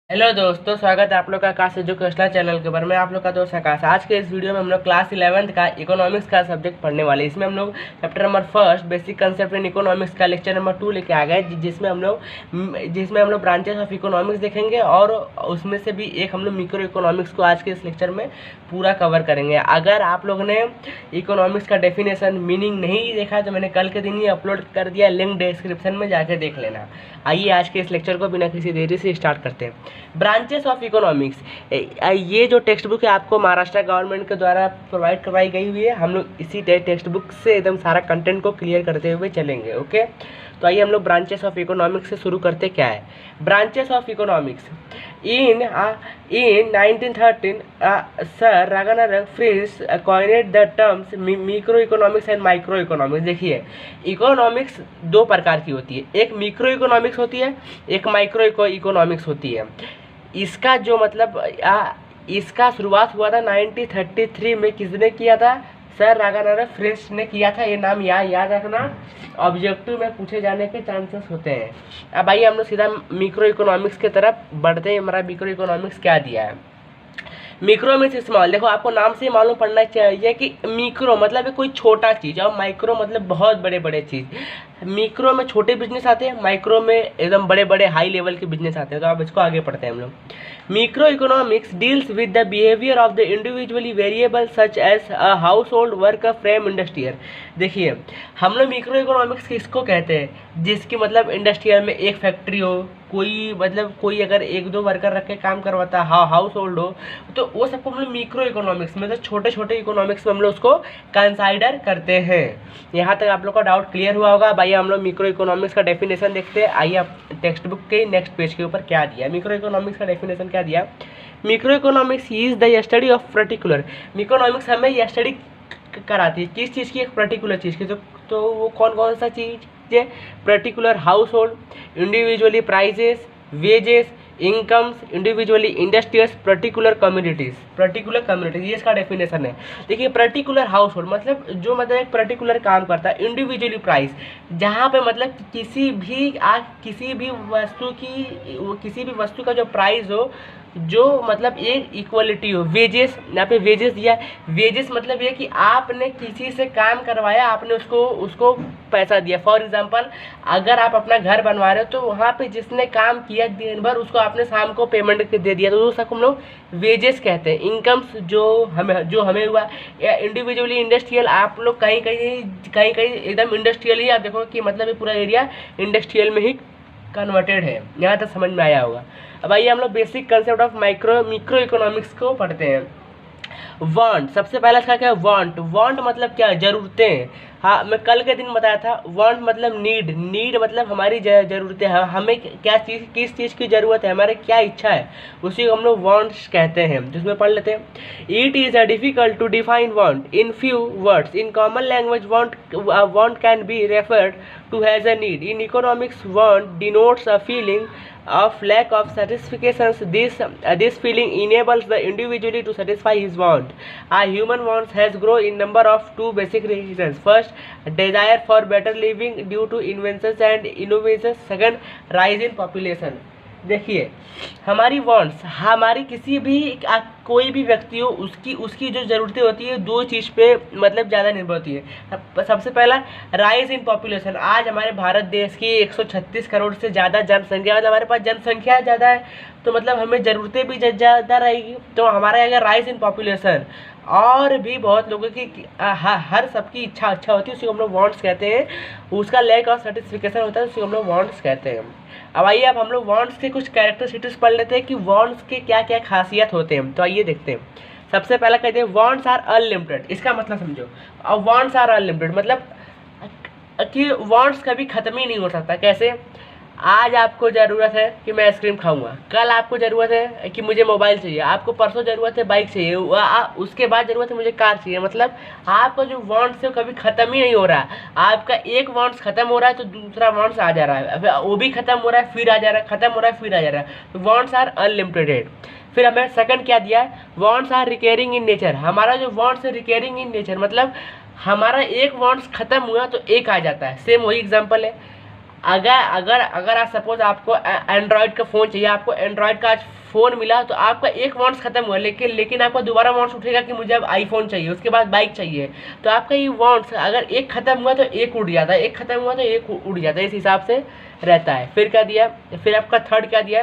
Hello दोस्तों, स्वागत है आप लोग का आकाश एजुकेशनल चैनल के ऊपर। मैं आप लोग का दोस्त आकाश। आज के इस वीडियो में हम लोग क्लास 11th का इकोनॉमिक्स का सब्जेक्ट पढ़ने वाले हैं। इसमें हम लोग chapter number 1 basic concept in economics का लेक्चर नंबर 2 लेके आ गए, जिसमें हम लोग ब्रांचेस ऑफ इकोनॉमिक्स देखेंगे और उसमें से भी एक हम लोग मिक्रो इकोनॉमिक्स को आज के इस लेक्चर में पूरा कवर करेंगे। अगर आप लोगों ने इकोनॉमिक्स का डेफिनेशन मीनिंग नहीं देखा तो मैंने कल के दिन ही अपलोड कर दिया, लिंक डिस्क्रिप्शन में जाके देख लेना। आइए आज के इस लेक्चर को बिना किसी देरी से स्टार्ट करते हैं। ब्रांचेस ऑफ इकोनॉमिक्स, ये जो टेक्स्ट बुक है आपको महाराष्ट्र गवर्नमेंट के द्वारा प्रोवाइड करवाई गई हुई है। हम लोग इसी टेक्स्ट बुक से एकदम सारा कंटेंट को क्लियर करते हुए चलेंगे। ओके, तो आइए हम लोग ब्रांचेस ऑफ इकोनॉमिक्स से शुरू करते क्या है। Branches of economics in 1913 sir Ragnar Frisch coined the terms micro economics and micro economics. देखिए, इकोनॉमिक्स दो प्रकार की होती है, एक मिक्रो इकोनॉमिक्स होती है, एक माइक्रो इकोनॉमिक्स होती है। इसका जो मतलब इसका शुरुआत हुआ था 1933 में। किसने किया था? सर रागानाथन फ्रिंस ने किया था। ये नाम याद रखना, ऑब्जेक्टिव में पूछे जाने के चांसेस होते हैं। अब आइए हम लोग सीधा मिक्रो इकोनॉमिक्स की तरफ बढ़ते हैं। हमारा मिक्रो इकोनॉमिक्स क्या दिया है। Micro means small. देखो, आपको नाम से ही मालूम पड़ना चाहिए कि मिक्रो मतलब है कोई छोटा चीज़ और माइक्रो मतलब बहुत बड़े बड़े चीज़। मिक्रो में छोटे बिजनेस आते हैं, माइक्रो में एकदम बड़े बड़े हाई लेवल के बिजनेस आते हैं। तो आप इसको आगे पढ़ते हैं हम लोग। Micro economics deals with the behaviour of the individually variable such as a household work frame industrial. देखिए, हम लोग मिक्रो इकोनॉमिक्स किसको कहते हैं? जिसकी मतलब इंडस्ट्रियल में एक फैक्ट्री हो, कोई अगर एक दो वर्कर रख के काम करवाता है, हाउस होल्ड हो, तो वो सबको हम लोग मिक्रो इकोनॉमिक्स में, तो छोटे छोटे इकोनॉमिक्स में हम लोग उसको कंसाइडर करते हैं। यहाँ तक आप लोग का डाउट क्लियर हुआ होगा। भाई हम लोग मिक्रो इकोनॉमिक्स का डेफिनेशन देखते हैं। आइए आप टेक्स्ट बुक के नेक्स्ट पेज के ऊपर क्या दिया मिक्रो इकोनॉमिक्स का डेफिनेशन क्या दिया। Micro economics is the study of particular. Economics हमें यह स्टडी कराती है किस चीज़ की? एक पर्टिकुलर चीज़ की। तो वो कौन सा चीज़ है? Particular household, individually prices, wages, incomes, individually industrials, particular communities, ये इसका डेफिनेशन है। देखिए, पर्टिकुलर हाउस होल्ड मतलब एक पर्टिकुलर काम करता है। इंडिविजुअली प्राइस, जहाँ पे मतलब किसी भी वस्तु का जो प्राइस हो, जो मतलब एक इक्वलिटी हो। वेजेस, यहाँ पे वेजेस दिया। वेजेस मतलब ये कि आपने किसी से काम करवाया, आपने उसको पैसा दिया। फॉर एग्जांपल, अगर आप अपना घर बनवा रहे हो तो वहाँ पे जिसने काम किया दिन भर, उसको आपने शाम को पेमेंट दे दिया, तो उसको हम लोग वेजेस कहते हैं। इनकम्स जो हमें हुआ। या इंडिविजुअली इंडस्ट्रियल, आप लोग कहीं एकदम इंडस्ट्रियल ही आप देखो कि मतलब ये पूरा एरिया इंडस्ट्रियल में ही कन्वर्टेड है। यहाँ तक समझ में आया होगा। अब आइए हम लोग basic concept of micro economics को पढ़ते हैं। वांट, सबसे पहला इसका क्या है? वांट मतलब क्या? जरूरतें। हाँ, मैं कल के दिन बताया था। वांट मतलब नीड मतलब हमारी जरूरतें हैं। हमें किस चीज़ की ज़रूरत है, हमारे क्या इच्छा है, उसी को हम लोग वांट्स कहते हैं। जिसमें पढ़ लेते हैं। It is difficult to define want in few words. In common language want can be referred to has a need. In economics, want denotes a feeling of lack of satisfaction. This feeling enables the individual to satisfy his want. A human wants has grown in number of two basic reasons. First, desire for better living due to inventions and innovations. Second, rise in population. देखिए, हमारी wants, हमारी कोई भी व्यक्ति हो, उसकी जो ज़रूरतें होती है, दो चीज़ पे मतलब ज़्यादा निर्भर होती है। सबसे पहला, राइज इन पॉपुलेशन। आज हमारे भारत देश की 136 करोड़ से ज़्यादा जनसंख्या, मतलब हमारे पास जनसंख्या ज़्यादा है, तो मतलब हमें ज़रूरतें भी ज़्यादा रहेगी। तो हमारा अगर राइज इन पॉपुलेशन, और भी बहुत लोगों की हर सबकी इच्छा अच्छा होती है, उसी को हम लोग वांट्स कहते हैं। उसका लैक ऑफ सेटिस्फिकेशन होता है, उसी को हम लोग वांट्स कहते हैं। अब आइए अब हम लोग वांट्स के कुछ कैरेक्टरिस्टिक्स पढ़ लेते हैं कि वांट्स के क्या क्या खासियत होते हैं। तो आइए देखते हैं। सबसे पहला कहते हैं वांट्स आर अनलिमिटेड। इसका मतलब समझो। अब वांट्स आर अनलिमिटेड मतलब कि वांट्स कभी ख़त्म ही नहीं हो सकता। कैसे? आज आपको ज़रूरत है कि मैं आइसक्रीम खाऊंगा, कल आपको ज़रूरत है कि मुझे मोबाइल चाहिए, आपको परसों ज़रूरत है बाइक चाहिए, उसके बाद ज़रूरत है मुझे कार चाहिए। मतलब आपका जो वांट्स है वो कभी ख़त्म ही नहीं हो रहा है। आपका एक वांट्स ख़त्म हो रहा है तो दूसरा वांट्स आ जा रहा है, वो भी ख़त्म हो रहा है, फिर आ जा रहा है, ख़त्म हो रहा है, फिर आ जा रहा है। तो वांट्स आर अनलिमिटेड। फिर हमें सेकंड क्या दिया है? Wants are recurring in nature. हमारा जो वांट्स है रिकरिंग इन नेचर मतलब हमारा एक वांट्स ख़त्म हुआ तो एक आ जाता है। सेम वही एग्जाम्पल है। अगर अगर अगर आप सपोज आपको एंड्रॉयड का फ़ोन चाहिए, आपको एंड्रॉयड का आज फ़ोन मिला तो आपका एक वांट्स खत्म हुआ, लेकिन आपका दोबारा वांट्स उठेगा कि मुझे अब आईफोन चाहिए, उसके बाद बाइक चाहिए। तो आपका ये वांट्स अगर एक खत्म हुआ तो एक उड़ जाता है, एक खत्म हुआ तो एक उड़ जाता है, इस हिसाब से रहता है। फिर क्या दिया, फिर आपका थर्ड क्या दिया,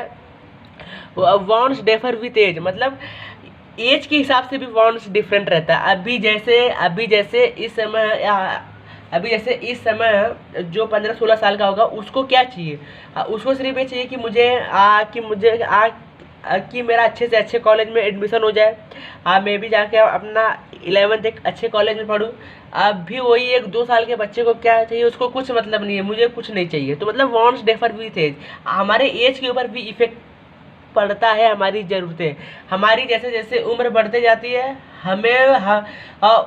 वांट्स डिफर विथ एज, मतलब एज के हिसाब से भी वांट्स डिफरेंट रहता है। अभी जैसे इस समय जो 15-16 साल का होगा उसको क्या चाहिए, उसको सिर्फ ये चाहिए कि कि मेरा अच्छे से अच्छे कॉलेज में एडमिशन हो जाए, मैं भी जाके अपना 11th एक अच्छे कॉलेज में पढूं। अब भी वही 1-2 साल के बच्चे को क्या चाहिए, उसको कुछ मतलब नहीं है, मुझे कुछ नहीं चाहिए। तो मतलब वांट्स डिफर विथ एज, हमारे एज के ऊपर भी इफेक्ट पड़ता है। हमारी ज़रूरतें, हमारी जैसे जैसे उम्र बढ़ते जाती है,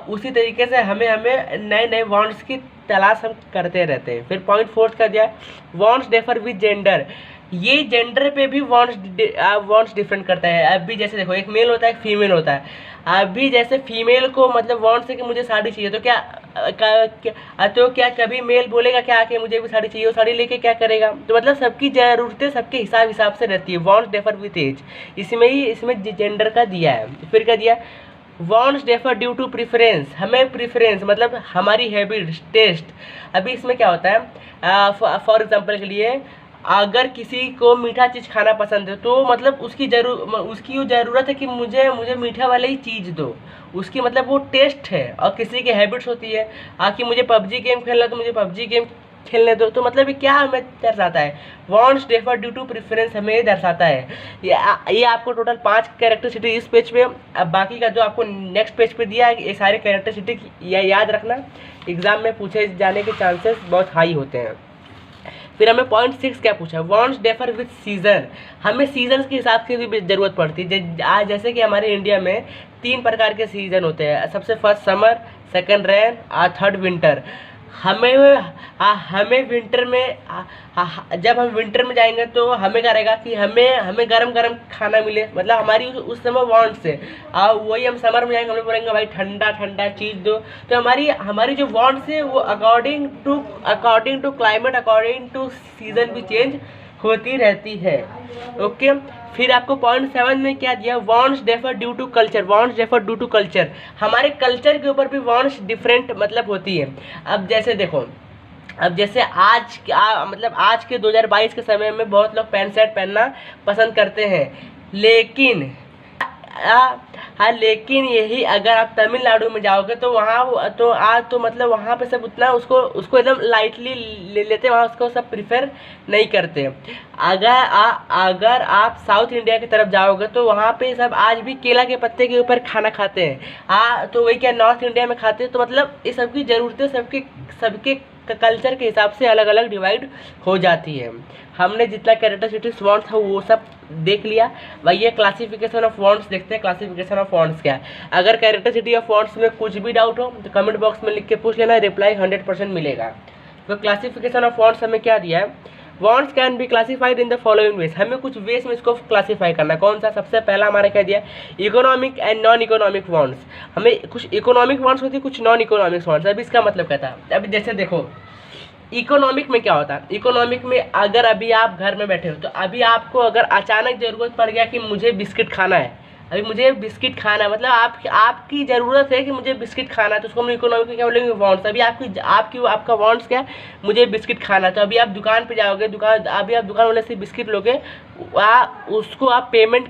उसी तरीके से हमें नए नए वांट्स की तलाश हम करते रहते हैं। फिर पॉइंट फोर्थ का दिया, वांट्स डिफर विद जेंडर, ये जेंडर पे भी वांट्स डिफरेंट करता है। अभी जैसे देखो, एक मेल होता है, एक फीमेल होता है। अभी जैसे फीमेल को मतलब वांट्स है कि मुझे साड़ी चाहिए, तो क्या कभी मेल बोलेगा क्या कि मुझे भी साड़ी चाहिए, वो साड़ी लेके क्या करेगा? तो मतलब सबकी ज़रूरतें सबके हिसाब से रहती है। वांट्स डिफर विथ एज, इसमें जेंडर का दिया है। फिर क्या दिया, wants differ due to preference, हमें प्रेफरेंस मतलब हमारी हैबिट्स, टेस्ट। अभी इसमें क्या होता है, फॉर एग्जांपल के लिए, अगर किसी को मीठा चीज़ खाना पसंद है तो मतलब उसकी वो ज़रूरत है कि मुझे मीठा वाला ही चीज़ दो, उसकी मतलब वो टेस्ट है। और किसी की हैबिट्स होती है कि मुझे पबजी गेम खेलना तो मुझे पबजी गेम खेलने दो। तो मतलब ये क्या हमें दर्शाता है, wants differ due to preference हमें ये दर्शाता है। ये आपको टोटल 5 कैरेक्टरिस्टिक इस पेज पे, अब बाकी का जो आपको नेक्स्ट पेज पे दिया है, ये सारे कैरेक्टरिस्टिक याद रखना, एग्जाम में पूछे जाने के चांसेस बहुत हाई होते हैं। फिर हमें पॉइंट 6 क्या पूछा, वांट्स डिफर विथ सीजन, हमें सीजन्स के हिसाब से भी ज़रूरत पड़ती है। जैसे कि हमारे इंडिया में 3 प्रकार के सीज़न होते हैं, सबसे फर्स्ट समर, सेकंड रेन और थर्ड विंटर। हमें विंटर में जब हम विंटर में जाएंगे तो हमें क्या रहेगा कि हमें गरम गरम खाना मिले, मतलब हमारी उस समय वांट्स है। वही हम समर में जाएंगे, हमें बोलेंगे भाई ठंडा ठंडा चीज़ दो। तो हमारी जो वांट्स है वो according to climate, according to season भी चेंज होती रहती है। ओके। फिर आपको पॉइंट 7 में क्या दिया, wants differ due to culture, wants differ due to culture, हमारे कल्चर के ऊपर भी वांट्स डिफरेंट मतलब होती है। अब जैसे देखो, अब जैसे आज के 2022 के समय में बहुत लोग पैंट शर्ट पहनना पसंद करते हैं, लेकिन लेकिन यही अगर आप तमिलनाडु में जाओगे तो मतलब वहाँ पे सब उतना उसको एकदम लाइटली ले लेते हैं, वहाँ उसको सब प्रिफर नहीं करते। अगर आप साउथ इंडिया की तरफ जाओगे तो वहाँ पे सब आज भी केला के पत्ते के ऊपर खाना खाते हैं। तो वही क्या नॉर्थ इंडिया में खाते हैं। तो मतलब ये सबकी ज़रूरतें सबके कल्चर के हिसाब से अलग अलग डिवाइड हो जाती है। हमने जितना कैरेक्टरिस्टिक्स वांट्स था वो सब देख लिया। भाई ये क्लासिफिकेशन ऑफ वांट्स देखते हैं, क्लासिफिकेशन ऑफ वांट्स क्या है। अगर कैरेक्टरिस्टिक ऑफ वांट्स में कुछ भी डाउट हो तो कमेंट बॉक्स में लिख के पूछ लेना, रिप्लाई 100% मिलेगा। तो क्लासिफिकेशन ऑफ वांट्स हमें क्या दिया है, wants can be classified in the following veg, हमें कुछ वेज में इसको क्लासीफाई करना है। कौन सा? सबसे पहला हमारा क्या दिया, economic and non economic wants. हमें कुछ इकोनॉमिक वांट्स होती है, कुछ नॉन इकोनॉमिक वांट्स। अब इसका मतलब क्या था, अभी जैसे देखो इकोनॉमिक में क्या होता है, इकोनॉमिक में अगर अभी आप घर में बैठे हो तो अभी आपको अगर अचानक ज़रूरत पड़ गया कि मुझे बिस्किट खाना है, अभी मुझे बिस्किट खाना है, मतलब आपकी ज़रूरत है कि मुझे बिस्किट खाना है, तो उसको हम इकोनॉमिक में क्या बोलेंगे, वांट्स। अभी आपका वांट्स क्या है, मुझे बिस्किट खाना है। तो अभी आप दुकान पे जाओगे, अभी आप दुकान वाले से बिस्किट लोगे, उसको आप पेमेंट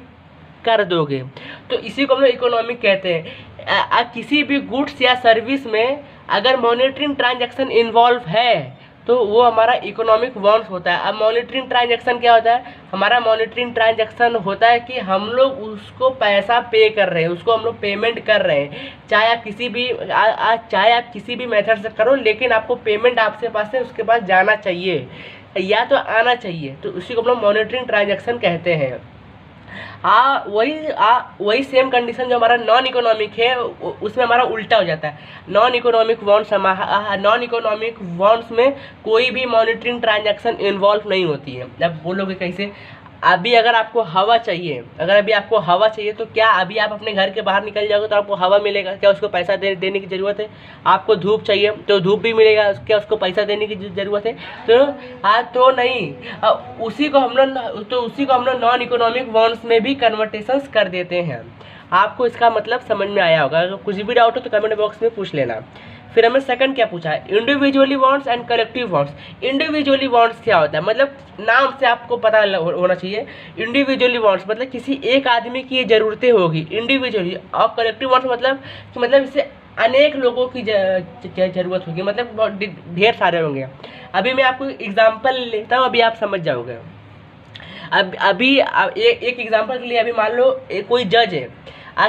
कर दोगे, तो इसी को हम लोग इकोनॉमिक कहते हैं। किसी भी गुड्स या सर्विस में अगर मॉनिटरिंग ट्रांजैक्शन इन्वॉल्व है तो वो हमारा इकोनॉमिक वांट्स होता है। अब मॉनिटरिंग ट्रांजैक्शन क्या होता है, हमारा मॉनिटरिंग ट्रांजैक्शन होता है कि हम लोग उसको पैसा पे कर रहे हैं, उसको हम लोग पेमेंट कर रहे हैं, चाहे आप किसी भी मेथड से करो, लेकिन आपको पेमेंट आपसे पास है उसके पास जाना चाहिए या तो आना चाहिए, तो उसी को हम लोग मॉनिटरिंग ट्रांजैक्शन कहते हैं। वही सेम कंडीशन जो हमारा नॉन इकोनॉमिक है उसमें हमारा उल्टा हो जाता है। नॉन इकोनॉमिक वांट्स में कोई भी मॉनिटरिंग ट्रांजैक्शन इन्वॉल्व नहीं होती है। अब बोलोगे कैसे, अभी अगर आपको हवा चाहिए, तो क्या अभी आप अपने घर के बाहर निकल जाओगे तो आपको हवा मिलेगा? क्या उसको पैसा देने की ज़रूरत है? आपको धूप चाहिए तो धूप भी मिलेगा, क्या उसको पैसा देने की ज़रूरत है? तो नहीं। उसी को हम लोग नॉन इकोनॉमिक बॉन्ड्स में भी कन्वर्टेशंस कर देते हैं। आपको इसका मतलब समझ में आया होगा। अगर कुछ भी डाउट हो तो कमेंट बॉक्स में पूछ लेना। फिर हमें सेकंड क्या पूछा है, individually bonds and collective bonds. Individually bonds क्या होता है, मतलब नाम से आपको पता होना चाहिए। इंडिविजुअली बॉन्ड्स मतलब किसी एक आदमी की ये ज़रूरतें होगी इंडिविजुअली, और कलेक्टिव बॉन्ड्स मतलब इससे अनेक लोगों की ज़रूरत होगी, मतलब ढेर सारे होंगे। अभी मैं आपको एग्जाम्पल लेता हूँ, अभी आप समझ जाओगे। अभी एक एग्जाम्पल के लिए, अभी मान लो कोई जज है,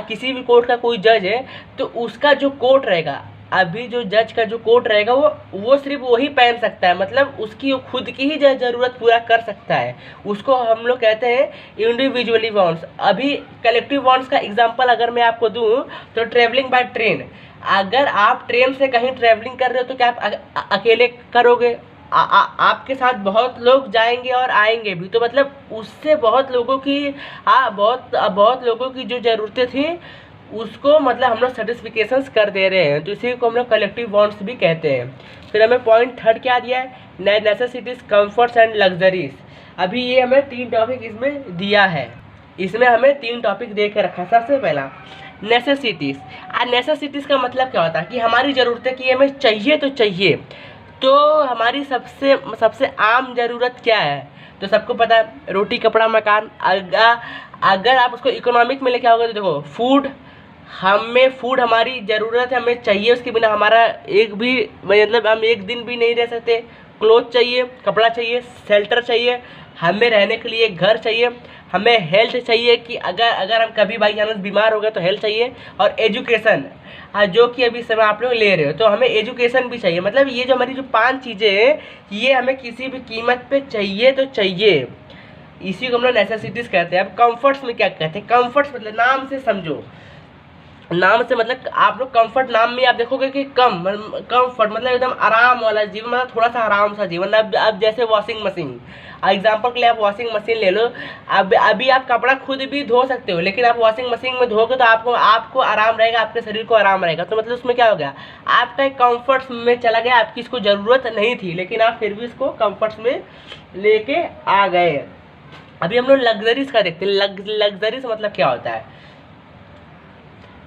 किसी भी कोर्ट का कोई जज है, तो उसका जो कोर्ट रहेगा, अभी जो जज का जो कोट रहेगा वो सिर्फ वही पहन सकता है, मतलब उसकी वो खुद की ही ज़रूरत पूरा कर सकता है। उसको हम लोग कहते हैं इंडिविजुअली बॉन्ड्स। अभी कलेक्टिव बॉन्ड्स का एग्जांपल अगर मैं आपको दूं तो ट्रेवलिंग बाय ट्रेन। अगर आप ट्रेन से कहीं ट्रेवलिंग कर रहे हो तो क्या आप अकेले करोगे? आपके साथ बहुत लोग जाएंगे और आएंगे भी, तो मतलब उससे बहुत लोगों की बहुत लोगों की जो ज़रूरतें थी उसको मतलब हम लोग सेटिस्फिकेशंस कर दे रहे हैं, तो इसी को हम लोग कलेक्टिव बॉन्ड्स भी कहते हैं। फिर हमें पॉइंट थर्ड क्या दिया है, नेसेसिटीज, कंफर्ट्स एंड लग्जरीज। अभी ये हमें 3 टॉपिक इसमें दिया है, इसमें हमें 3 टॉपिक दे के रखा। सबसे पहला नेसेसिटीज़। नेसेसिटीज़ का मतलब क्या होता है कि हमारी ज़रूरतें कि हमें चाहिए तो चाहिए। तो हमारी सबसे आम ज़रूरत क्या है, तो सबको पता है, रोटी कपड़ा मकान। अगर आप उसको इकोनॉमिक में लेके आओगे तो देखो फूड, फूड हमारी ज़रूरत है, हमें चाहिए, उसके बिना हमारा एक भी मतलब हम एक दिन भी नहीं रह सकते। क्लोथ चाहिए, कपड़ा चाहिए, शेल्टर चाहिए, हमें रहने के लिए घर चाहिए, हमें हेल्थ चाहिए कि अगर हम कभी बाई चांस बीमार हो गए तो हेल्थ चाहिए, और एजुकेशन, जो कि अभी समय आप लोग ले रहे हो तो हमें एजुकेशन भी चाहिए। मतलब ये जो हमारी जो 5 चीज़ें हैं ये हमें किसी भी कीमत पे चाहिए तो चाहिए। इसी को हम लोग नेसेसिटीज़ कहते हैं। अब कंफर्ट्स में क्या कहते हैं, कंफर्ट्स मतलब नाम से समझो, नाम से मतलब आप लोग कंफर्ट नाम में आप देखोगे कि कंफर्ट मतलब एकदम आराम वाला जीवन, मतलब थोड़ा सा आराम सा जीवन। अब जैसे वॉशिंग मशीन, एग्जांपल के लिए आप वॉशिंग मशीन ले लो। अभी आप कपड़ा खुद भी धो सकते हो, लेकिन आप वॉशिंग मशीन में धोगे तो आपको आराम रहेगा, आपके शरीर को आराम रहेगा। तो मतलब उसमें क्या हो गया, आपका एक कम्फर्ट्स में चला गया, आपकी इसको ज़रूरत नहीं थी लेकिन आप फिर भी इसको कम्फर्ट्स में लेके आ गए। अभी हम लोग लग्जरीज का देखते हैं। लग्जरीज मतलब क्या होता है,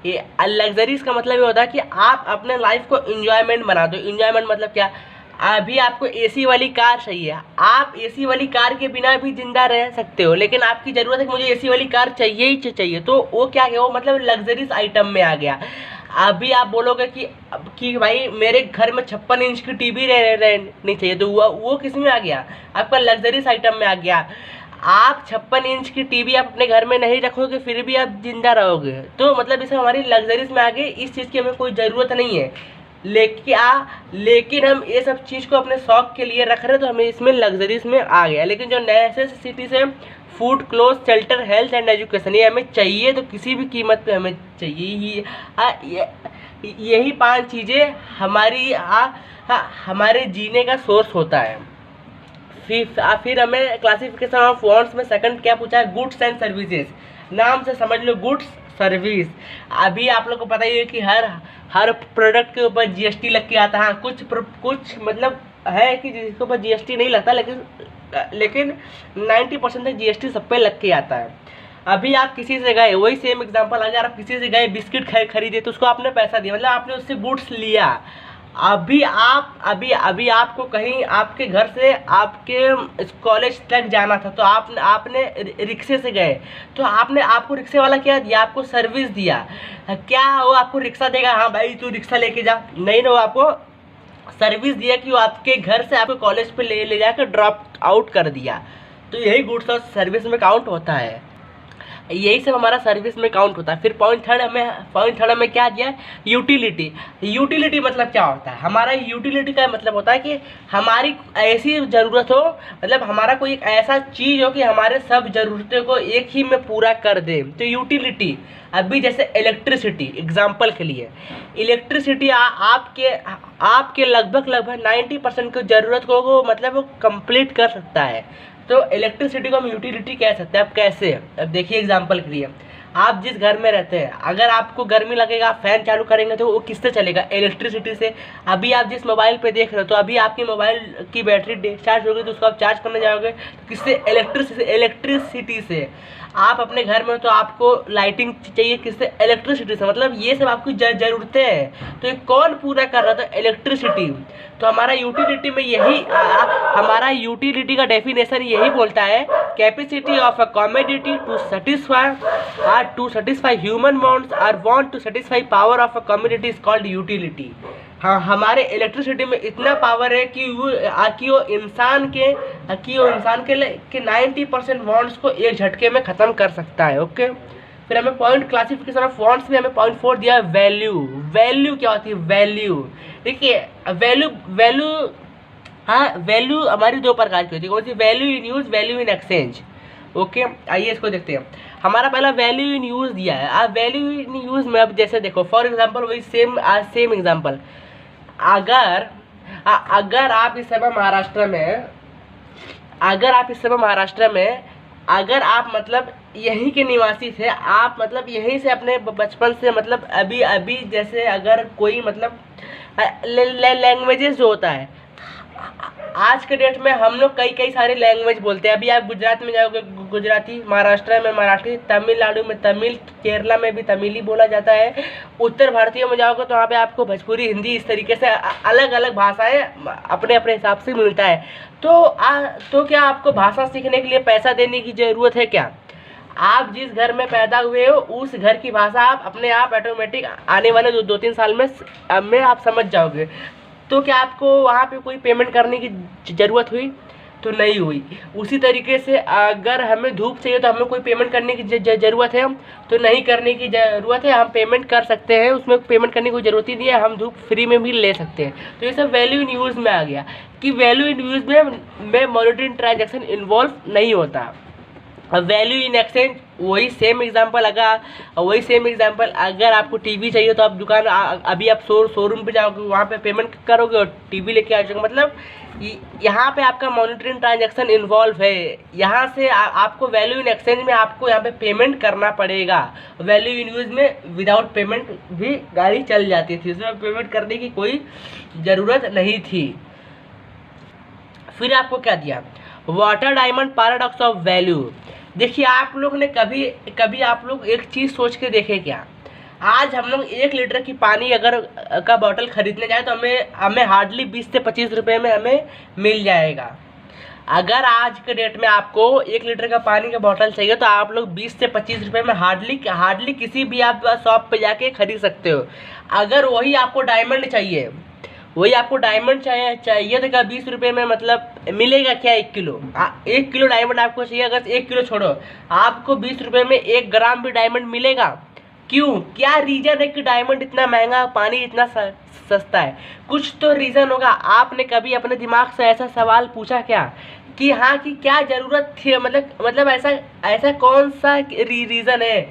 ये लग्जरीज का मतलब ये होता है कि आप अपने लाइफ को इंजॉयमेंट बना दो। इंजॉयमेंट मतलब क्या, अभी आपको एसी वाली कार चाहिए, आप एसी वाली कार के बिना भी जिंदा रह सकते हो, लेकिन आपकी ज़रूरत है कि मुझे एसी वाली कार चाहिए ही चाहिए, तो वो क्या है, वो मतलब लग्जरीज आइटम में आ गया। अभी आप बोलोगे कि भाई मेरे घर में 56 इंच की टीवी नहीं चाहिए, तो वो किस में आ गया, आपका लग्जरीज आइटम में आ गया। आप 56 इंच की टीवी आप अपने घर में नहीं रखोगे फिर भी आप जिंदा रहोगे, तो मतलब इसमें हमारी लग्जरीज में आ गई। इस चीज़ की हमें कोई ज़रूरत नहीं है, लेकिन हम ये सब चीज़ को अपने शौक के लिए रख रहे हैं, तो हमें इसमें लग्जरीज में आ गया। लेकिन जो नेसेसिटीज है, food, cloth, shelter, health and education, ये हमें चाहिए तो किसी भी कीमत पे हमें चाहिए ही। यही 5 चीज़ें हमारे जीने का सोर्स होता है। फिर हमें क्लासिफिकेशन ऑफ बॉन्ड्स में सेकंड क्या पूछा है, गुड्स एंड सर्विसेज। नाम से समझ लो, गुड्स सर्विस। अभी आप लोग को पता ही है कि हर प्रोडक्ट के ऊपर जीएसटी लग के आता है। कुछ मतलब है कि जिसके ऊपर जीएसटी नहीं लगता, लेकिन 90% तक जीएसटी सब पे लग के आता है। अभी आप किसी से गए, वही सेम एग्जांपल, अगर आप किसी से गए बिस्किट खरीदे तो उसको आपने पैसा दिया, मतलब आपने उससे गुड्स लिया। अभी आपको कहीं आपके घर से आपके कॉलेज तक जाना था, तो आपने रिक्शे से गए, तो आपको रिक्शे वाला क्या दिया, आपको सर्विस दिया। क्या वो आपको रिक्शा देगा, हाँ भाई तू रिक्शा लेके जा, नहीं ना, वो आपको सर्विस दिया कि वो आपके घर से आपके कॉलेज पे ले जाकर ड्रॉप आउट कर दिया। तो यही गुड्स और सर्विस में काउंट होता है, यही सब हमारा सर्विस में काउंट होता है। फिर पॉइंट थर्ड हमें क्या दिया, यूटिलिटी। यूटिलिटी मतलब क्या होता है, हमारा यूटिलिटी का मतलब होता है कि हमारी ऐसी ज़रूरत हो, मतलब हमारा कोई एक ऐसा चीज़ हो कि हमारे सब ज़रूरतों को एक ही में पूरा कर दे, तो यूटिलिटी। अभी जैसे इलेक्ट्रिसिटी, एग्जाम्पल के लिए इलेक्ट्रिसिटी आपके लगभग 90% की ज़रूरत को मतलब वो कंप्लीट कर सकता है। तो इलेक्ट्रिसिटी को हम यूटिलिटी कह सकते हैं। अब कैसे? अब देखिए एग्जांपल के लिए, आप जिस घर में रहते हैं, अगर आपको गर्मी लगेगा, आप फैन चालू करेंगे तो वो किससे चलेगा? इलेक्ट्रिसिटी से। अभी आप जिस मोबाइल पे देख रहे हो, तो अभी आपकी मोबाइल की बैटरी डिस्चार्ज होगी तो उसको आप चार्ज करने जाओगे तो किससे? इलेक्ट्रिसिटी से। आप अपने घर में हो तो आपको लाइटिंग चाहिए, किससे? इलेक्ट्रिसिटी से। मतलब ये सब आपकी ज़रूरतें हैं, तो ये कौन पूरा कर रहा था? इलेक्ट्रिसिटी। तो हमारा यूटिलिटी में यही हमारा यूटिलिटी का डेफिनेशन यही बोलता है, capacity of a commodity to satisfy human wants और want to satisfy power of a commodity is called utility. हाँ, हमारे इलेक्ट्रिसिटी में इतना पावर है कि वो इंसान के 90% वांट्स को एक झटके में ख़त्म कर सकता है। ओके, फिर हमें पॉइंट क्लासिफिकेशन ऑफ वांट्स में हमें पॉइंट 4 दिया है, वैल्यू क्या होती है? वैल्यू, देखिए वैल्यू हाँ, वैल्यू हमारी दो प्रकार की होती है। कौन सी? Value in use, value in exchange. Okay, आइए इसको देखते हैं। हमारा पहला वैल्यू इन यूज दिया है। आप वैल्यू इन यूज में अब जैसे देखो, फॉर एग्जांपल वही सेम एग्जांपल, अगर आप इस समय महाराष्ट्र में अगर आप मतलब यहीं के निवासी थे, आप मतलब यहीं से अपने बचपन से मतलब अभी जैसे अगर कोई मतलब लैंग्वेजेस जो होता है, आज के डेट में हम लोग कई सारे लैंग्वेज बोलते हैं। अभी आप गुजरात में जाओगे गुजराती, महाराष्ट्र में मराठी, तमिलनाडु में तमिल, केरला में भी तमिली बोला जाता है, उत्तर भारतीय में जाओगे तो वहाँ पे आपको भोजपुरी, हिंदी, इस तरीके से अलग अलग भाषाएं अपने अपने हिसाब से मिलता है। तो क्या आपको भाषा सीखने के लिए पैसा देने की ज़रूरत है क्या? आप जिस घर में पैदा हुए हो उस घर की भाषा आप अपने आप ऑटोमेटिक आने वाले 2-3 साल में आप समझ जाओगे। तो क्या आपको वहाँ पे कोई पेमेंट करने की ज़रूरत हुई? तो नहीं हुई। उसी तरीके से अगर हमें धूप चाहिए तो हमें कोई पेमेंट करने की ज़रूरत है? तो नहीं करने की ज़रूरत है, हम पेमेंट कर सकते हैं, उसमें पेमेंट करने की कोई ज़रूरत ही नहीं है, हम धूप फ्री में भी ले सकते हैं। तो ये सब वैल्यू इन यूज़ में आ गया कि वैल्यू इन यूज़ में मॉनेटरी ट्रांजैक्शन इन्वॉल्व नहीं होता। अब वैल्यू इन एक्सचेंज वही सेम एग्जांपल अगर आपको टीवी चाहिए तो आप दुकान अभी आप शोरूम पे जाओगे, वहाँ पे पेमेंट करोगे और टीवी लेके आ जाओगे। मतलब यहाँ पे आपका मॉनेटरी ट्रांजैक्शन इन्वॉल्व है। यहाँ से आपको वैल्यू इन एक्सचेंज में आपको यहाँ पे पेमेंट करना पड़ेगा। वैल्यू इन यूज में विदाउट पेमेंट भी गाड़ी चल जाती थी, उसमें पेमेंट करने की कोई ज़रूरत नहीं थी। फिर आपको क्या दिया? Water diamond paradox of value. देखिए, आप लोग ने कभी आप लोग एक चीज़ सोच के देखे क्या? आज हम लोग 1 लीटर की पानी अगर का बॉटल खरीदने जाए तो हमें हार्डली 20 से 25 रुपये में हमें मिल जाएगा। अगर आज के डेट में आपको 1 लीटर का पानी का बॉटल चाहिए तो आप लोग 20 से 25 रुपये में हार्डली किसी भी आप शॉप पे जाके खरीद सकते हो। अगर वही आपको डायमंड चाहिए तो क्या 20 रुपये में मतलब मिलेगा क्या? 1 किलो 1 किलो डायमंड आपको चाहिए। अगर 1 किलो छोड़ो, आपको 20 रुपये में 1 ग्राम भी डायमंड मिलेगा। क्यों? क्या रीज़न है कि डायमंड इतना महंगा, पानी इतना सस्ता है? कुछ तो रीज़न होगा। आपने कभी अपने दिमाग से ऐसा सवाल पूछा क्या कि हाँ, कि क्या ज़रूरत थी? मतलब ऐसा कौन सा रीज़न है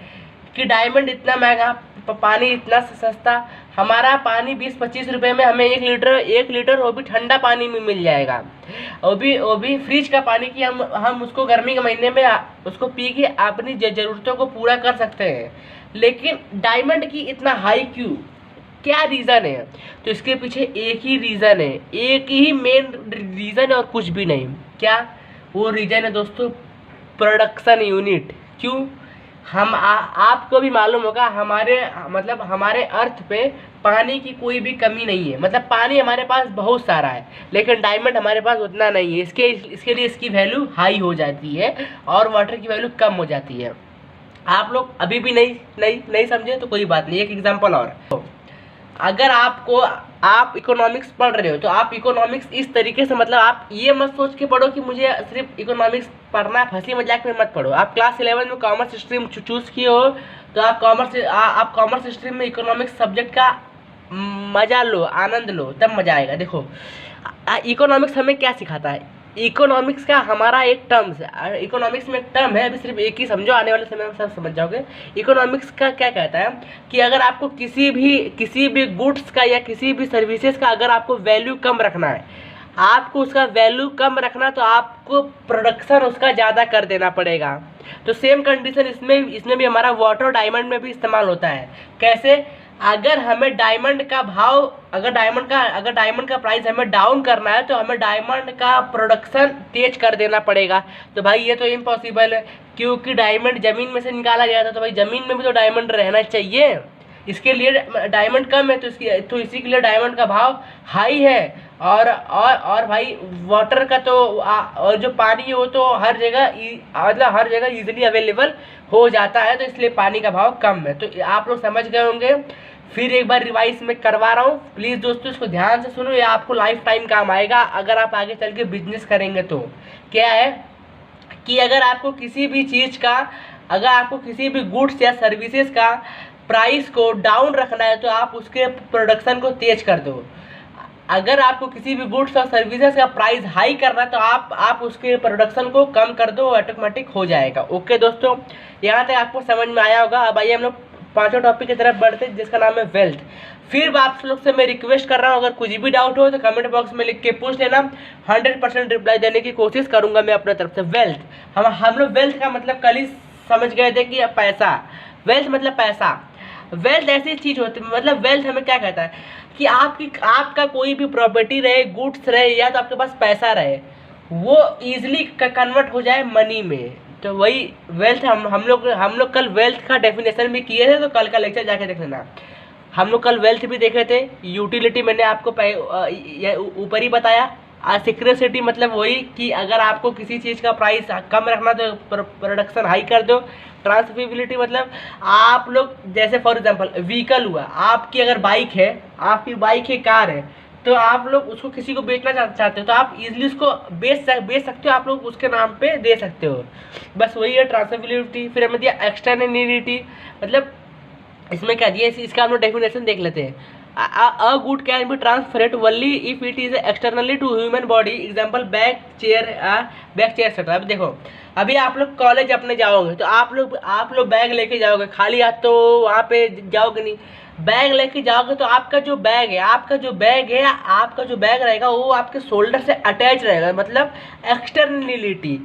कि डायमंड इतना महंगा, पानी इतना सस्ता? हमारा पानी 20-25 रुपये में हमें 1 लीटर वो भी ठंडा पानी में मिल जाएगा। वो भी फ्रिज का पानी कि हम उसको गर्मी के महीने में उसको पी के अपनी ज़रूरतों को पूरा कर सकते हैं। लेकिन डायमंड की इतना हाई क्यों? क्या रीज़न है? तो इसके पीछे एक ही रीज़न है, एक ही मेन रीज़न है और कुछ भी नहीं। क्या वो रीज़न है दोस्तों? Production unit. क्यों? आपको भी मालूम होगा, हमारे अर्थ पे पानी की कोई भी कमी नहीं है। मतलब पानी हमारे पास बहुत सारा है, लेकिन डायमंड हमारे पास उतना नहीं है। इसके लिए इसकी वैल्यू हाई हो जाती है और वाटर की वैल्यू कम हो जाती है। आप लोग अभी भी नहीं समझे तो कोई बात नहीं। एक एग्जांपल और, अगर आप इकोनॉमिक्स पढ़ रहे हो तो आप इकोनॉमिक्स इस तरीके से, मतलब आप ये मत सोच के पढ़ो कि मुझे सिर्फ इकोनॉमिक्स पढ़ना है, हंसी मजाक में मत पढ़ो। आप क्लास 11 में कॉमर्स स्ट्रीम चूज़ किए हो तो आप कॉमर्स स्ट्रीम में इकोनॉमिक्स सब्जेक्ट का मज़ा लो, आनंद लो, तब मज़ा आएगा। देखो, इकोनॉमिक्स हमें क्या सिखाता है? इकोनॉमिक्स का हमारा एक टर्म्स है, इकोनॉमिक्स में एक टर्म है, अभी सिर्फ एक ही समझो, आने वाले समय में सब समझ जाओगे। इकोनॉमिक्स का क्या कहता है कि अगर आपको किसी भी गुड्स का या किसी भी सर्विसेज का अगर आपको वैल्यू कम रखना है, आपको उसका वैल्यू कम रखना तो आपको प्रोडक्शन उसका ज़्यादा कर देना पड़ेगा। तो सेम कंडीशन इसमें भी हमारा वाटर डायमंड में भी इस्तेमाल होता है। कैसे? अगर हमें डायमंड का भाव, अगर डायमंड का प्राइस हमें डाउन करना है तो हमें डायमंड का प्रोडक्शन तेज कर देना पड़ेगा। तो भाई ये तो इम्पॉसिबल है, क्योंकि डायमंड ज़मीन में से निकाला गया था, तो भाई ज़मीन में भी तो डायमंड रहना चाहिए। इसके लिए डायमंड कम है तो इसी के लिए डायमंड का भाव हाई है। और भाई वाटर का तो और जो पानी है वो तो हर जगह मतलब हर जगह इजीली अवेलेबल हो जाता है, तो इसलिए पानी का भाव कम है। तो आप लोग समझ गए होंगे। फिर एक बार रिवाइज में करवा रहा हूँ, प्लीज़ दोस्तों इसको ध्यान से सुनो, ये आपको लाइफ टाइम काम आएगा अगर आप आगे चल के बिजनेस करेंगे। तो क्या है कि अगर आपको किसी भी चीज़ का, अगर आपको किसी भी गुड्स या सर्विसेज का प्राइस को डाउन रखना है तो आप उसके प्रोडक्शन को तेज कर दो। अगर आपको किसी भी गुड्स और सर्विसेज का प्राइस हाई करना है तो आप उसके प्रोडक्शन को कम कर दो, ऑटोमेटिक हो जाएगा। ओके दोस्तों, यहाँ तक आपको समझ में आया होगा। अब आइए हम लोग पांचों टॉपिक की तरफ बढ़ते हैं, जिसका नाम है वेल्थ। फिर आप लोग से मैं रिक्वेस्ट कर रहा हूँ, अगर कुछ भी डाउट हो तो कमेंट बॉक्स में लिख के पूछ लेना, 100% रिप्लाई देने की कोशिश करूँगा मैं अपने तरफ से। वेल्थ, हम लोग वेल्थ का मतलब कल ही समझ गए थे कि पैसा। वेल्थ मतलब पैसा। वेल्थ ऐसी चीज़ होती है, मतलब वेल्थ हमें क्या कहता है कि आपका कोई भी प्रॉपर्टी रहे, गुड्स रहे, या तो आपके पास पैसा रहे, वो ईजिली कन्वर्ट हो जाए मनी में, तो वही वेल्थ। हम लोग कल वेल्थ का डेफिनेशन भी किए थे, तो कल का लेक्चर जाके देख लेना। हम लोग कल वेल्थ भी देखे थे। यूटिलिटी मैंने आपको ऊपर ही बताया। सिक्योरिटी मतलब वही कि अगर आपको किसी चीज़ का प्राइस कम रखना तो प्रोडक्शन हाई कर दो। ट्रांसफरेबिलिटी मतलब आप लोग, जैसे फॉर एग्जांपल व्हीकल हुआ, आपकी अगर बाइक है, आपकी बाइक है, कार है, तो आप लोग उसको किसी को बेचना चाहते हो तो आप इजीली उसको बेच सकते हो, आप लोग उसके नाम पे दे सकते हो। बस वही है ट्रांसफरेबिलिटी। फिर हमें दिया एक्सटर्नलिटी, मतलब इसमें क्या दिया, इसका हम लोग डेफिनेशन देख लेते हैं। A good can be transferred only if it is externally to human body, example bag chair etcetera. अब देखो, अभी आप लोग कॉलेज अपने जाओगे तो आप लोग बैग लेके जाओगे, खाली हाथ तो वहाँ पे जाओगे नहीं। बैग लेके जाओगे तो आपका जो बैग रहेगा वो आपके शोल्डर से अटैच रहेगा, मतलब एक्सटर्नलिटी।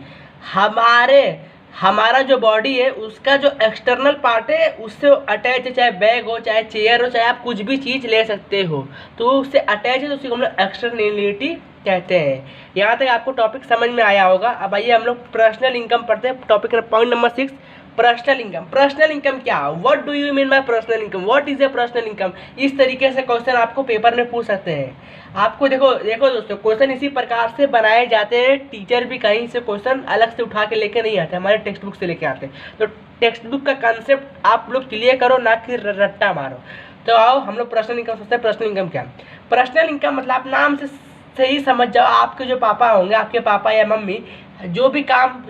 हमारा जो बॉडी है उसका जो एक्सटर्नल पार्ट है उससे अटैच है, चाहे बैग हो, चाहे चेयर हो, चाहे आप कुछ भी चीज़ ले सकते हो, तो उससे अटैच है, तो उसी को हम लोग एक्सटर्नलिटी कहते हैं। यहाँ तक आपको टॉपिक समझ में आया होगा। अब आइए हम लोग पर्सनल इनकम पढ़ते हैं। Topic point number 6, personal income. Personal income क्या, what do you mean by personal income, what is a personal income. इस तरीके से क्वेश्चन आपको पेपर में पूछ सकते हैं। आपको देखो दोस्तों, क्वेश्चन इसी प्रकार से बनाए जाते हैं। टीचर भी कहीं से क्वेश्चन अलग से उठा के लेके नहीं आते, हमारे टेक्स्ट बुक से लेके आते हैं। तो टेक्स्ट बुक का कंसेप्ट आप लोग क्लियर करो, ना कि रट्टा मारो। तो आओ हम लोग पर्सनल इनकम सोचते हैं। पर्सनल इनकम क्या, पर्सनल इनकम मतलब आप नाम से ही समझ जाओ, आपके जो पापा होंगे, आपके पापा या मम्मी जो भी काम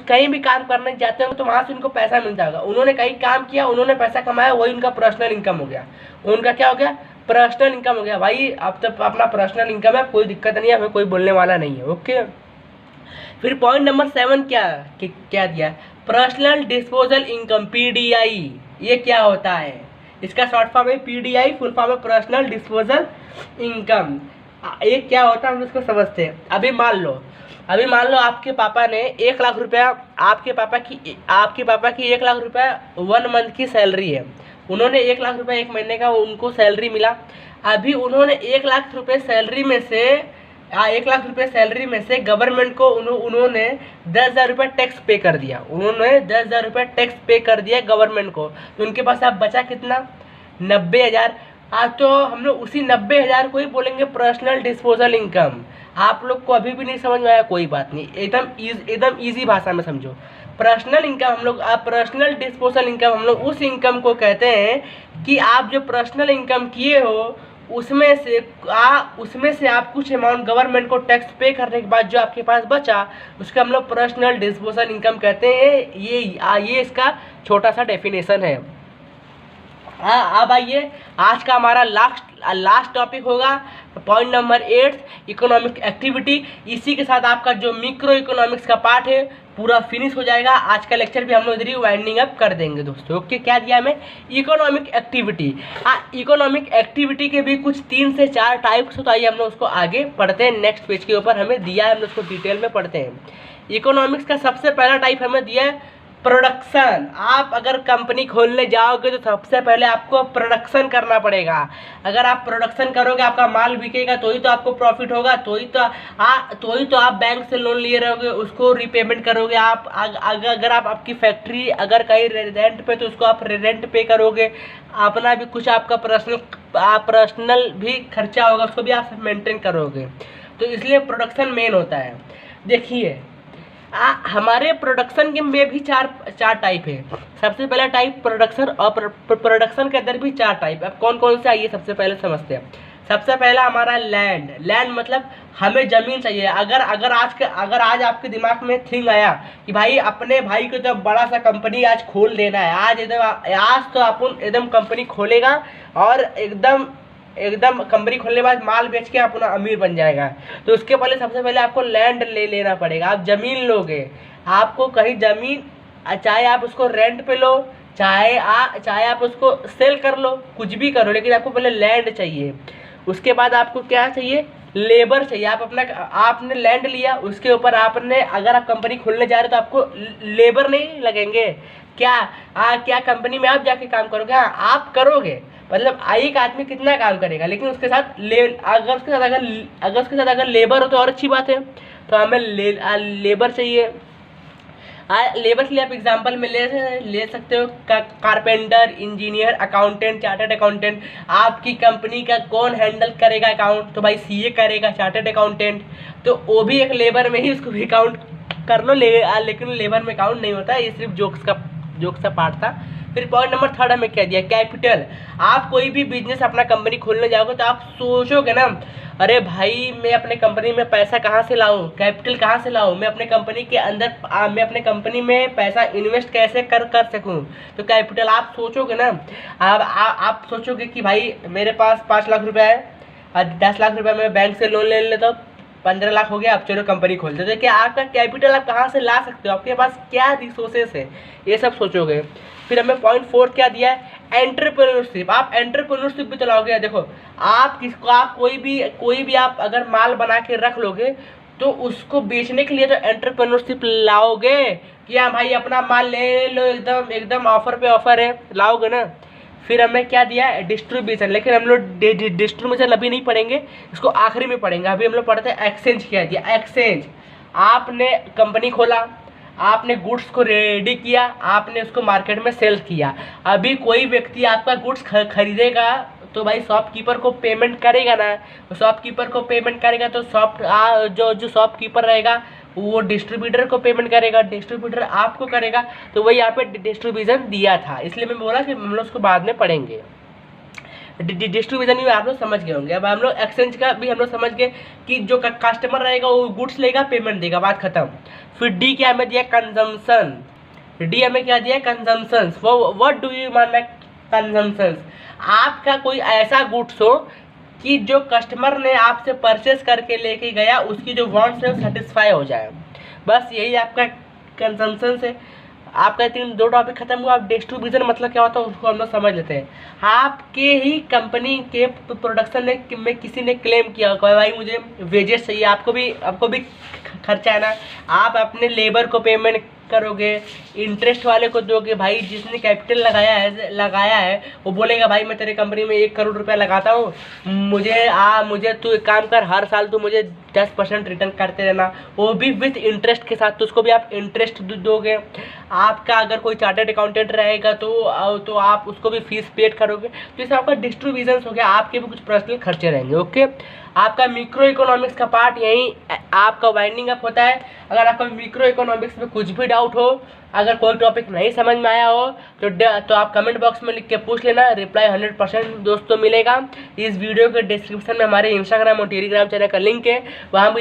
कहीं भी काम करने जाते हो तो वहाँ से उनको पैसा मिलता होगा। उन्होंने कहीं काम किया, उन्होंने पैसा कमाया, वही उनका पर्सनल इनकम हो गया। उनका क्या हो गया, पर्सनल इनकम हो गया। भाई अब तो अपना पर्सनल इनकम है, कोई दिक्कत नहीं है, हमें कोई बोलने वाला नहीं है। ओके, फिर पॉइंट नंबर 7 क्या दिया, पर्सनल डिस्पोजल इनकम, PDI। ये क्या होता है, इसका शॉर्ट फॉर्म है PDI, फुल फॉर्म है पर्सनल डिस्पोजल इनकम। ये क्या होता है हम इसको समझते हैं। अभी मान लो आपके पापा ने 1 लाख रुपया, आपके पापा की 1 लाख रुपया 1 मंथ की सैलरी है। उन्होंने 1 लाख रुपया 1 महीने का उनको सैलरी मिला। अभी उन्होंने 1 लाख रुपये सैलरी में से गवर्नमेंट को उन्होंने 10,000 रुपये टैक्स पे कर दिया। उन्होंने 10,000 रुपये टैक्स पे कर दिया गवर्नमेंट को, तो उनके पास अब बचा कितना, 90,000। तो हम लोग उसी 90,000 को ही बोलेंगे पर्सनल डिस्पोजल इनकम। आप लोग को अभी भी नहीं समझ में आया, कोई बात नहीं, एकदम इजी भाषा में समझो। पर्सनल इनकम हम लोग, पर्सनल डिस्पोजल इनकम हम लोग उस इनकम को कहते हैं कि आप जो पर्सनल इनकम किए हो उसमें से आप कुछ अमाउंट गवर्नमेंट को टैक्स पे करने के बाद जो आपके पास बचा उसका हम लोग पर्सनल डिस्पोजल इनकम कहते हैं। ये इसका छोटा सा डेफिनेशन है। अब आइए, आज का हमारा लास्ट टॉपिक होगा पॉइंट नंबर 8, इकोनॉमिक एक्टिविटी। इसी के साथ आपका जो मिक्रो इकोनॉमिक्स का पार्ट है पूरा फिनिश हो जाएगा। आज का लेक्चर भी हम लोग इधर ही वाइंडिंग अप कर देंगे दोस्तों। ओके, क्या दिया हमें? Economic activity. इकोनॉमिक एक्टिविटी के भी कुछ 3 से 4 टाइप्स होता है, हम लोग उसको आगे पढ़ते हैं। नेक्स्ट पेज के ऊपर हमें दिया है, हम लोग उसको डिटेल में पढ़ते हैं। इकोनॉमिक्स का सबसे पहला टाइप हमें दिया है प्रोडक्शन। आप अगर कंपनी खोलने जाओगे तो सबसे पहले आपको प्रोडक्शन करना पड़ेगा। अगर आप प्रोडक्शन करोगे, आपका माल बिकेगा, तो ही तो आपको प्रॉफिट होगा, तो ही तो आप बैंक से लोन लिए रहोगे, उसको रिपेमेंट करोगे। आप अगर आप आपकी फैक्ट्री अगर कहीं रेंट पे, तो उसको आप रेंट पे करोगे। अपना भी कुछ आपका पर्सनल भी खर्चा होगा, उसको भी आप मेंटेन करोगे। तो इसलिए प्रोडक्शन मेन होता है। देखिए हमारे प्रोडक्शन के में भी चार टाइप है। सबसे पहला टाइप प्रोडक्शन, और प्रोडक्शन के अंदर भी 4 टाइप। अब कौन कौन से आइए सबसे पहले समझते हैं। सबसे पहला हमारा लैंड मतलब हमें ज़मीन चाहिए। अगर आज आपके दिमाग में थिंग आया कि भाई अपने भाई को तो बड़ा सा कंपनी आज खोल देना है, आज तो अपन एकदम कंपनी खोलेगा और एकदम कंपनी खोलने के बाद माल बेच के अपना अमीर बन जाएगा। तो उसके पहले सबसे पहले आपको लैंड लेना पड़ेगा। आप ज़मीन लोगे, आपको कहीं ज़मीन, चाहे आप उसको रेंट पे लो, चाहे आप उसको सेल कर लो, कुछ भी करो, लेकिन आपको पहले लैंड चाहिए। उसके बाद आपको क्या चाहिए? लेबर चाहिए। आपने लैंड लिया, उसके ऊपर आपने, अगर आप कंपनी खोलने जा रहे हो तो आपको लेबर नहीं लगेंगे क्या कंपनी में आप जाके काम करोगे? आप करोगे, मतलब एक आदमी कितना काम करेगा, लेकिन उसके साथ अगर लेबर हो तो और अच्छी बात है। तो हमें लेबर चाहिए। लेबर के लिए आप एग्जांपल में ले सकते हो carpenter, engineer, accountant, chartered accountant. आपकी कंपनी का कौन हैंडल करेगा अकाउंट? तो भाई सीए करेगा, चार्टर्ड अकाउंटेंट। तो वो भी एक लेबर में ही उसको भी काउंट कर लो, लेकिन लेबर में काउंट नहीं होता, ये सिर्फ जोक्स का पार्ट था। फिर पॉइंट नंबर 3 हमें क्या दिया? कैपिटल। आप कोई भी बिजनेस अपना कंपनी खोलने जाओगे तो आप सोचोगे ना, अरे भाई मैं अपने कंपनी में पैसा कहाँ से लाऊं, कैपिटल कहाँ से लाऊं, मैं अपने कंपनी के अंदर मैं अपने कंपनी में पैसा इन्वेस्ट कैसे कर सकूं। तो कैपिटल आप सोचोगे ना। आप सोचोगे कि भाई मेरे पास 5 लाख रुपए है और 10 लाख रुपए मैं बैंक से लोन ले लेता हूँ, 15 लाख हो गया, आप चलो कंपनी खोलते हो। तो क्या आपका कैपिटल आप कहाँ से ला सकते हो, आपके पास क्या रिसोर्सेस है, ये सब सोचोगे। फिर हमें पॉइंट 4 क्या दिया है? एंटरप्रेन्योरशिप। आप एंटरप्रेन्योरशिप भी चलाओगे। देखो आप कोई भी आप अगर माल बना के रख लोगे तो उसको बेचने के लिए तो एंटरप्रेन्योरशिप लाओगे कि हाँ भाई अपना माल ले लो, एकदम ऑफर पे ऑफर है, लाओगे ना। फिर हमें क्या दिया है? डिस्ट्रीब्यूशन। लेकिन हम लोग डिस्ट्रीब्यूशन अभी नहीं पढ़ेंगे, इसको आखिरी में पढ़ेंगे। अभी हम लोग पढ़ते हैं एक्सचेंज। क्या दिया? एक्सचेंज। आपने कंपनी खोला, आपने गुड्स को रेडी किया, आपने उसको मार्केट में सेल किया। अभी कोई व्यक्ति आपका गुड्स खरीदेगा तो भाई शॉपकीपर को पेमेंट करेगा ना। शॉपकीपर को पेमेंट करेगा तो जो शॉपकीपर रहेगा वो डिस्ट्रीब्यूटर को पेमेंट करेगा, डिस्ट्रीब्यूटर आपको करेगा। तो वही यहाँ पे डिस्ट्रीब्यूशन दिया था, इसलिए मैं बोला कि हम लोग उसको बाद में पढ़ेंगे। डिस्ट्रीब्यूशन भी आप लोग समझ गए होंगे। अब हम लोग एक्सचेंज का भी हम लोग समझ गए कि जो कस्टमर रहेगा वो गुड्स लेगा, पेमेंट देगा, बात खत्म। फिर डी क्या हमें दिया? कंजम्पशन। डी हमें क्या दिया? Consumption. What do you mean bye consumption? आपका कोई ऐसा गुड्स हो कि जो कस्टमर ने आपसे परचेस करके लेके गया, उसकी जो वांट्स है वो सेटिस्फाई हो जाए, बस यही आपका कंजम्पशन है। आपका 2 टॉपिक खत्म हुआ। अब डिस्ट्रीब्यूशन मतलब क्या होता है उसको हम लोग समझ लेते हैं। आपके ही कंपनी के प्रोडक्शन में किसी ने क्लेम किया भाई मुझे वेजेस चाहिए, आपको भी खर्चा है ना। आप अपने लेबर को पेमेंट करोगे, इंटरेस्ट वाले को दोगे। भाई जिसने कैपिटल लगाया है वो बोलेगा भाई मैं तेरे कंपनी में 1 करोड़ रुपया लगाता हूँ, मुझे तू एक काम कर, हर साल तू मुझे 10% रिटर्न करते रहना, वो भी विथ इंटरेस्ट के साथ। तो उसको भी आप इंटरेस्ट दोगे। आपका अगर कोई चार्टर्ड अकाउंटेंट रहेगा तो आप उसको भी फीस पेड करोगे। तो इससे आपका डिस्ट्रीब्यूशन हो गया, आपके भी कुछ पर्सनल खर्चे रहेंगे। ओके, आपका मिक्रो इकोनॉमिक्स का पार्ट यहीं आपका वाइंडिंग अप होता है। अगर आपका मिक्रो इकोनॉमिक्स में कुछ भी डाउट हो, अगर कोई टॉपिक नहीं समझ में आया हो तो आप कमेंट बॉक्स में लिख के पूछ लेना, रिप्लाई 100% दोस्तों मिलेगा। इस वीडियो के डिस्क्रिप्शन में हमारे इंस्टाग्राम और टेलीग्राम चैनल का लिंक है, वहाँ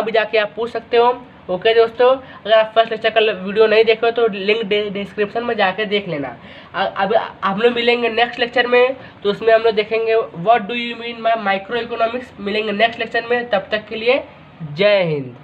भी जाके आप पूछ सकते हो। ओके दोस्तों, अगर आप फर्स्ट लेक्चर का वीडियो नहीं देखे हो तो लिंक डिस्क्रिप्शन में जाके देख लेना। अब हम लोग मिलेंगे नेक्स्ट लेक्चर में, तो उसमें हम लोग देखेंगे what do you mean bye micro economics. मिलेंगे नेक्स्ट लेक्चर में, तब तक के लिए जय हिंद।